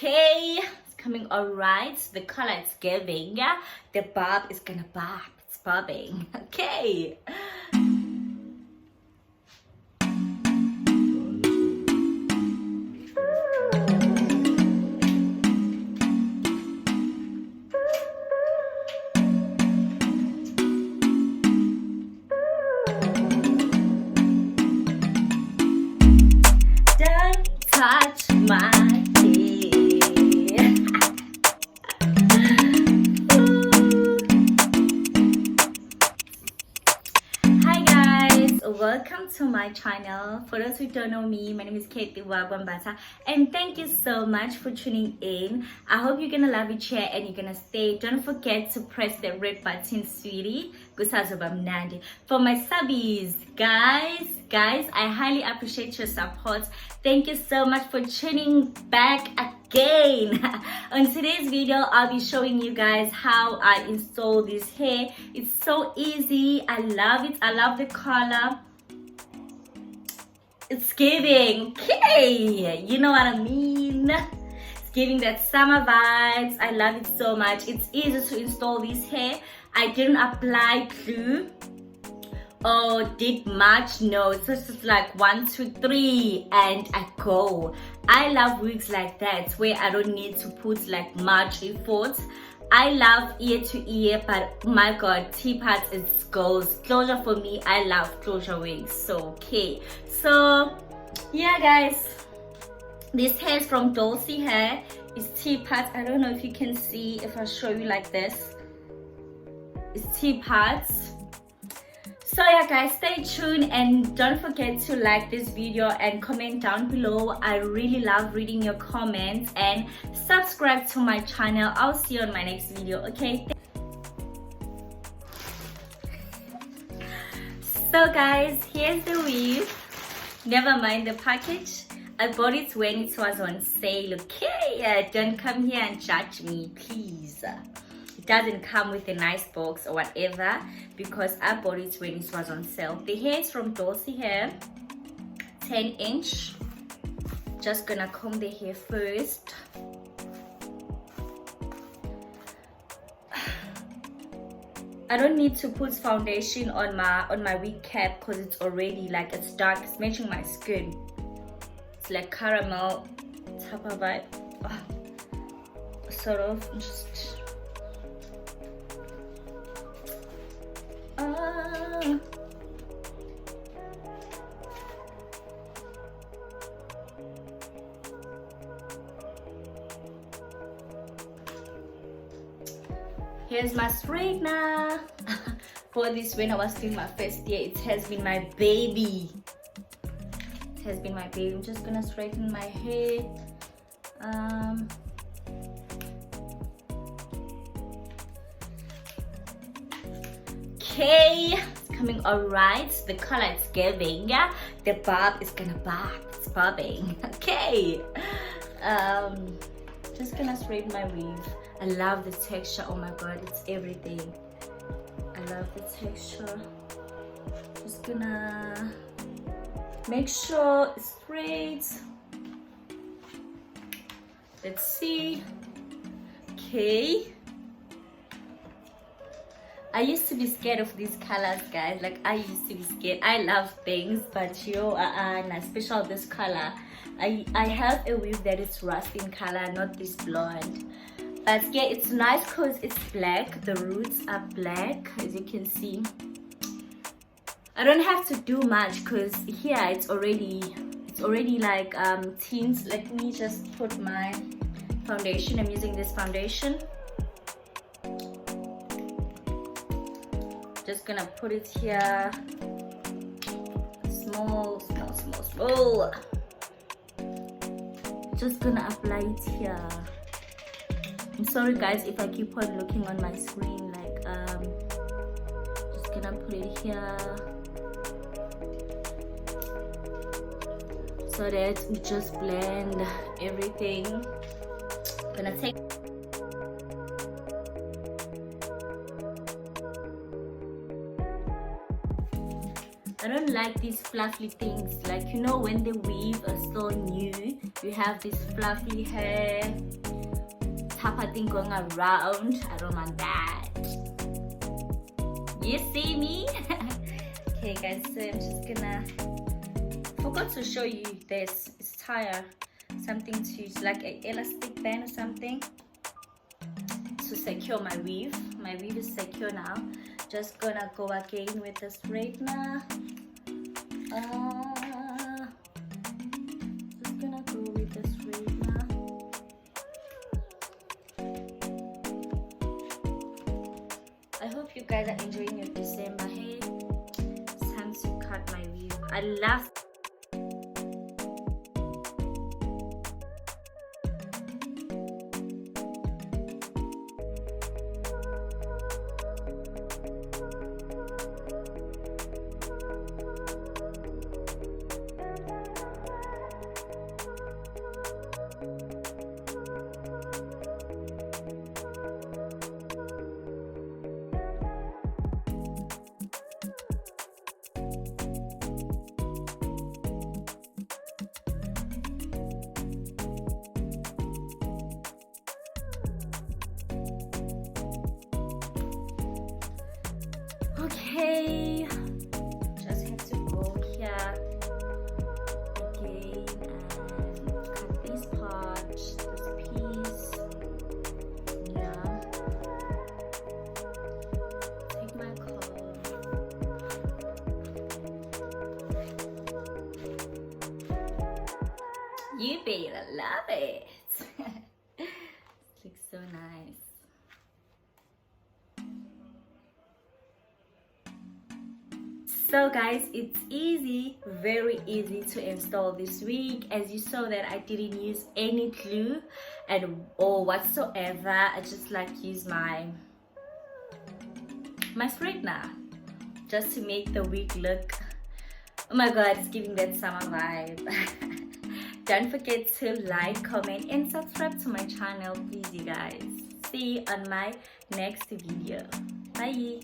Okay, it's coming all right. The color is giving. Yeah, the bob is gonna bob. It's bobbing. Okay. Don't touch my Hi guys, welcome to my channel. For those who don't know me, my name is Cathy Mbatha, and thank you so much for tuning in. I hope you're gonna love it here and you're gonna stay. Don't forget to press the red button, sweetie. For my subbies, guys, I highly appreciate your support. Thank you so much for tuning back again. On today's video, I'll be showing you guys how I install this hair. It's so easy. I love it. I love the color. It's giving, okay, you know what I mean. It's giving that summer vibes. I love it so much. It's easy to install this hair. I didn't apply glue or did much. No, it's just like 1 2 3 and I go. I love wigs like that where I don't need to put like much effort. I love ear to ear, but my god, T-parts is goals. Closure for me, I love closure wigs. So okay, so yeah guys, this hair is from Dolce Hair. It's T-parts. I don't know if you can see if I show you like this. It's T-parts. So yeah guys, stay tuned and don't forget to like this video and comment down below. I really love reading your comments, and subscribe to my channel. I'll see you on my next video, okay? So guys, here's the weave. Never mind the package. I bought it when it was on sale, okay? Don't come here and judge me, please. It doesn't come with a nice box or whatever because I bought it when it was on sale. The hair is from Dolce Hair, 10-inch. Just gonna comb the hair first. I don't need to put foundation on my wig cap because it's already like it's dark. It's matching my skin. It's like caramel type of vibe. Sort of just. Here's my straightener. For this, when I was doing my first year, it has been my baby. It has been my baby. I'm just gonna straighten my hair. Okay, it's coming all right. The color is giving. Yeah, the bob is gonna bob. It's bobbing. Okay. Just gonna straighten my weave. I love the texture. Oh my god, it's everything. I love the texture. Just gonna make sure it's straight. Let's see. Okay. I used to be scared of these colors, guys. Like I used to be scared. I love things, but especially this color. I have a weave that is rust in color, not this blonde. But yeah, it's nice because it's black. The roots are black, as you can see. I don't have to do much because here it's already like tints. Let me just put my foundation. I'm using this foundation. Just gonna put it here. Small. Just gonna apply it here. I'm sorry guys if I keep on looking on my screen, like just gonna put it here so that we just blend everything. Gonna take I don't like these fluffy things, like you know when the weave is still new, you have this fluffy hair type of thing going around. I don't want that. You see me? Okay guys, so I'm just gonna forgot to show you this. It's tire, something to use, like an elastic band or something to secure my weave. My weave is secure now. Just gonna go again with the straightener. Just gonna go with the straightener. I hope you guys are enjoying your December. Hey, it's time to cut my weave. I love okay, just have to go here again and cut this part, this piece. Yeah, take my comb. You better love it. It looks so nice. So guys, it's easy, very easy to install this wig. As you saw that I didn't use any glue or whatsoever. I just like use my straightener just to make the wig look, oh my god, it's giving that summer vibe. Don't forget to like, comment and subscribe to my channel, please you guys. See you on my next video. Bye.